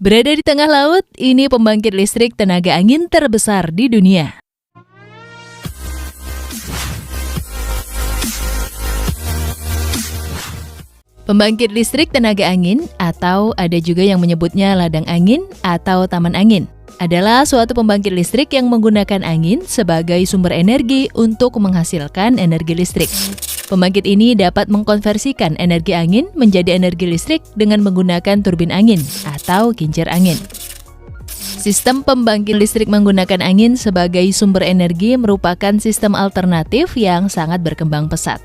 Berada di tengah laut, ini pembangkit listrik tenaga angin terbesar di dunia. Pembangkit listrik tenaga angin, atau ada juga yang menyebutnya ladang angin atau taman angin, adalah suatu pembangkit listrik yang menggunakan angin sebagai sumber energi untuk menghasilkan energi listrik. Pembangkit ini dapat mengkonversikan energi angin menjadi energi listrik dengan menggunakan turbin angin atau kincir angin. Sistem pembangkit listrik menggunakan angin sebagai sumber energi merupakan sistem alternatif yang sangat berkembang pesat.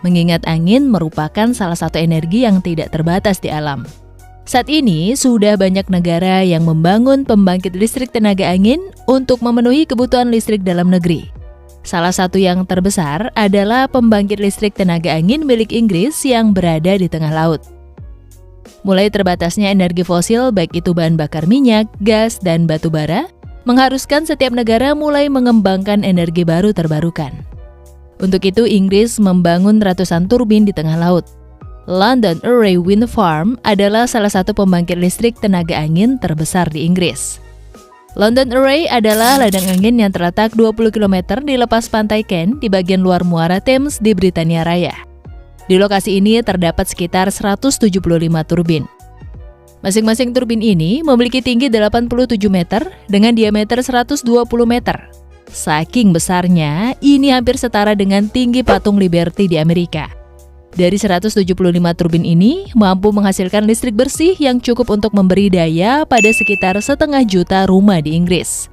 Mengingat angin merupakan salah satu energi yang tidak terbatas di alam. Saat ini, sudah banyak negara yang membangun pembangkit listrik tenaga angin untuk memenuhi kebutuhan listrik dalam negeri. Salah satu yang terbesar adalah pembangkit listrik tenaga angin milik Inggris yang berada di tengah laut. Mulai terbatasnya energi fosil, baik itu bahan bakar minyak, gas, dan batu bara, mengharuskan setiap negara mulai mengembangkan energi baru terbarukan. Untuk itu, Inggris membangun ratusan turbin di tengah laut. London Array Wind Farm adalah salah satu pembangkit listrik tenaga angin terbesar di Inggris. London Array adalah ladang angin yang terletak 20 km di lepas pantai Kent di bagian luar muara Thames di Britania Raya. Di lokasi ini terdapat sekitar 175 turbin. Masing-masing turbin ini memiliki tinggi 87 meter dengan diameter 120 meter. Saking besarnya, ini hampir setara dengan tinggi patung Liberty di Amerika. Dari 175 turbin ini mampu menghasilkan listrik bersih yang cukup untuk memberi daya pada sekitar 500.000 rumah di Inggris.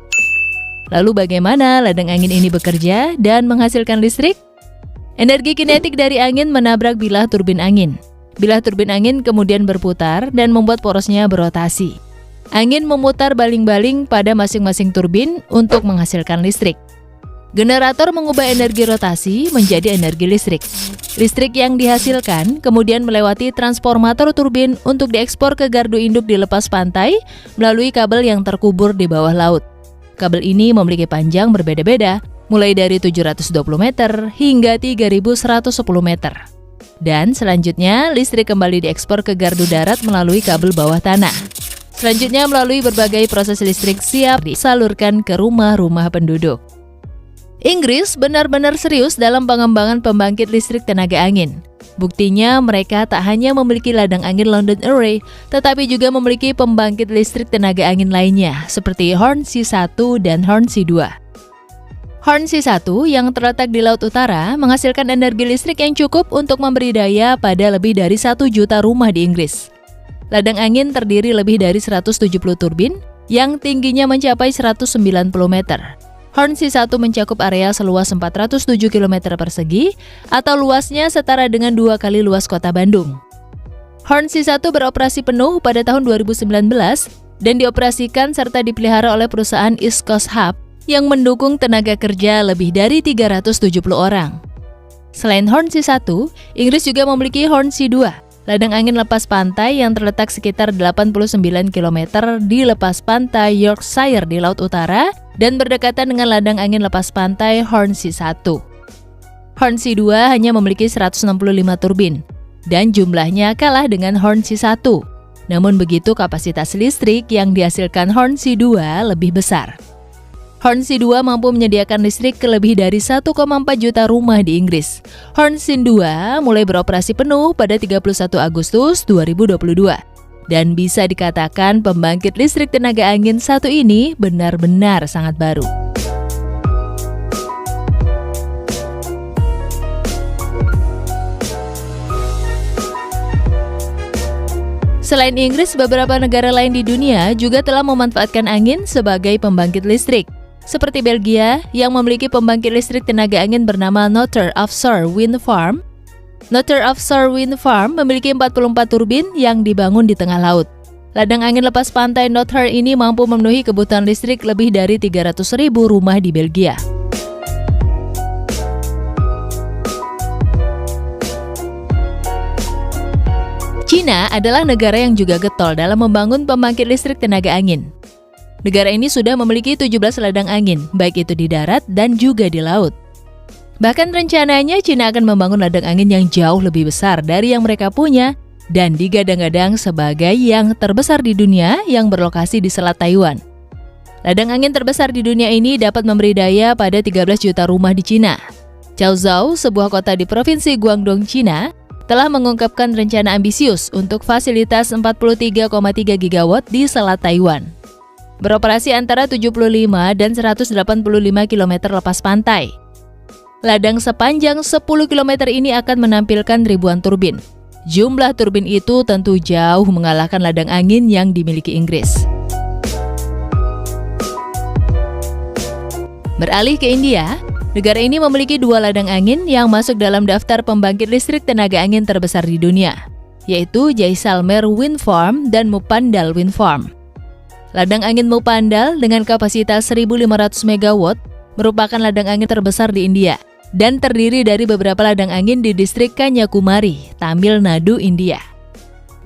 Lalu bagaimana ladang angin ini bekerja dan menghasilkan listrik? Energi kinetik dari angin menabrak bilah turbin angin. Bilah turbin angin kemudian berputar dan membuat porosnya berotasi. Angin memutar baling-baling pada masing-masing turbin untuk menghasilkan listrik. Generator mengubah energi rotasi menjadi energi listrik. Listrik yang dihasilkan kemudian melewati transformator turbin untuk diekspor ke gardu induk di lepas pantai melalui kabel yang terkubur di bawah laut. Kabel ini memiliki panjang berbeda-beda, mulai dari 720 meter hingga 3.110 meter. Dan selanjutnya, listrik kembali diekspor ke gardu darat melalui kabel bawah tanah. Selanjutnya, melalui berbagai proses listrik siap disalurkan ke rumah-rumah penduduk. Inggris benar-benar serius dalam pengembangan pembangkit listrik tenaga angin. Buktinya, mereka tak hanya memiliki ladang angin London Array, tetapi juga memiliki pembangkit listrik tenaga angin lainnya, seperti Hornsea 1 dan Hornsea 2. Hornsea 1 yang terletak di Laut Utara menghasilkan energi listrik yang cukup untuk memberi daya pada lebih dari 1 juta rumah di Inggris. Ladang angin terdiri lebih dari 170 turbin yang tingginya mencapai 190 meter. Hornsea 1 mencakup area seluas 407 km persegi atau luasnya setara dengan 2 kali luas kota Bandung. Hornsea 1 beroperasi penuh pada tahun 2019 dan dioperasikan serta dipelihara oleh perusahaan East Coast Hub yang mendukung tenaga kerja lebih dari 370 orang. Selain Hornsea 1, Inggris juga memiliki Hornsea 2. Ladang angin lepas pantai yang terletak sekitar 89 km di lepas pantai Yorkshire di Laut Utara dan berdekatan dengan ladang angin lepas pantai Hornsea 1. Hornsea 2 hanya memiliki 165 turbin dan jumlahnya kalah dengan Hornsea 1. Namun begitu kapasitas listrik yang dihasilkan Hornsea 2 lebih besar. Hornsea 2 mampu menyediakan listrik ke lebih dari 1,4 juta rumah di Inggris. Hornsea 2 mulai beroperasi penuh pada 31 Agustus 2022. Dan bisa dikatakan pembangkit listrik tenaga angin satu ini benar-benar sangat baru. Selain Inggris, beberapa negara lain di dunia juga telah memanfaatkan angin sebagai pembangkit listrik. Seperti Belgia yang memiliki pembangkit listrik tenaga angin bernama Notter Offshore Wind Farm. Notter Offshore Wind Farm memiliki 44 turbin yang dibangun di tengah laut. Ladang angin lepas pantai Notter ini mampu memenuhi kebutuhan listrik lebih dari 300.000 rumah di Belgia. Cina adalah negara yang juga getol dalam membangun pembangkit listrik tenaga angin. Negara ini sudah memiliki 17 ladang angin, baik itu di darat dan juga di laut. Bahkan rencananya Cina akan membangun ladang angin yang jauh lebih besar dari yang mereka punya dan digadang-gadang sebagai yang terbesar di dunia yang berlokasi di Selat Taiwan. Ladang angin terbesar di dunia ini dapat memberi daya pada 13 juta rumah di Cina. Chaozhou, sebuah kota di Provinsi Guangdong, Cina, telah mengungkapkan rencana ambisius untuk fasilitas 43,3 gigawatt di Selat Taiwan. Beroperasi antara 75 dan 185 km lepas pantai. Ladang sepanjang 10 km ini akan menampilkan ribuan turbin. Jumlah turbin itu tentu jauh mengalahkan ladang angin yang dimiliki Inggris. Beralih ke India, negara ini memiliki 2 ladang angin yang masuk dalam daftar pembangkit listrik tenaga angin terbesar di dunia, yaitu Jaisalmer Wind Farm dan Mupandal Wind Farm. Ladang angin Mupandal dengan kapasitas 1.500 MW merupakan ladang angin terbesar di India dan terdiri dari beberapa ladang angin di distrik Kanyakumari, Tamil Nadu, India.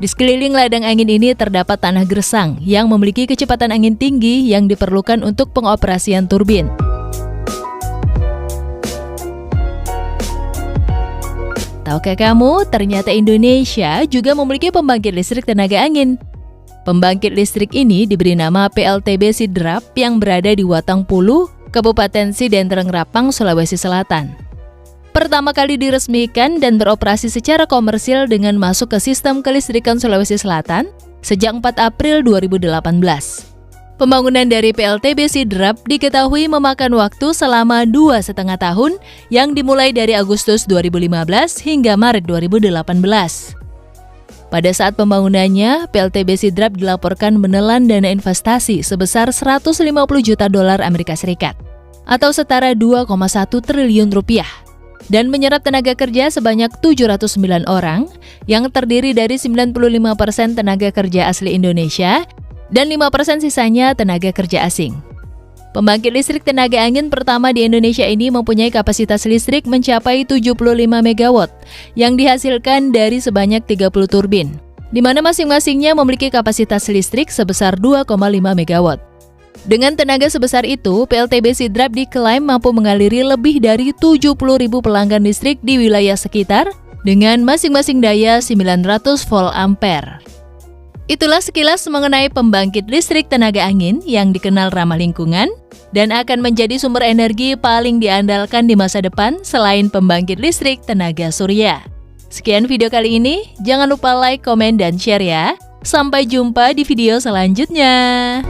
Di sekeliling ladang angin ini terdapat tanah gersang yang memiliki kecepatan angin tinggi yang diperlukan untuk pengoperasian turbin. Tahukah kamu, ternyata Indonesia juga memiliki pembangkit listrik tenaga angin. Pembangkit listrik ini diberi nama PLTB Sidrap yang berada di Watangpulu, Kabupaten Sidendreng Rapang, Sulawesi Selatan. Pertama kali diresmikan dan beroperasi secara komersil dengan masuk ke sistem kelistrikan Sulawesi Selatan sejak 4 April 2018. Pembangunan dari PLTB Sidrap diketahui memakan waktu selama 2,5 tahun yang dimulai dari Agustus 2015 hingga Maret 2018. Pada saat pembangunannya, PLTB Sidrap dilaporkan menelan dana investasi sebesar 150 juta dolar Amerika Serikat atau setara 2,1 triliun rupiah dan menyerap tenaga kerja sebanyak 709 orang yang terdiri dari 95% tenaga kerja asli Indonesia dan 5% sisanya tenaga kerja asing. Pembangkit listrik tenaga angin pertama di Indonesia ini mempunyai kapasitas listrik mencapai 75 MW yang dihasilkan dari sebanyak 30 turbin, di mana masing-masingnya memiliki kapasitas listrik sebesar 2,5 MW. Dengan tenaga sebesar itu, PLTB Sidrap diklaim mampu mengaliri lebih dari 70.000 pelanggan listrik di wilayah sekitar dengan masing-masing daya 900 volt ampere. Itulah sekilas mengenai pembangkit listrik tenaga angin yang dikenal ramah lingkungan dan akan menjadi sumber energi paling diandalkan di masa depan selain pembangkit listrik tenaga surya. Sekian video kali ini, jangan lupa like, komen, dan share ya. Sampai jumpa di video selanjutnya.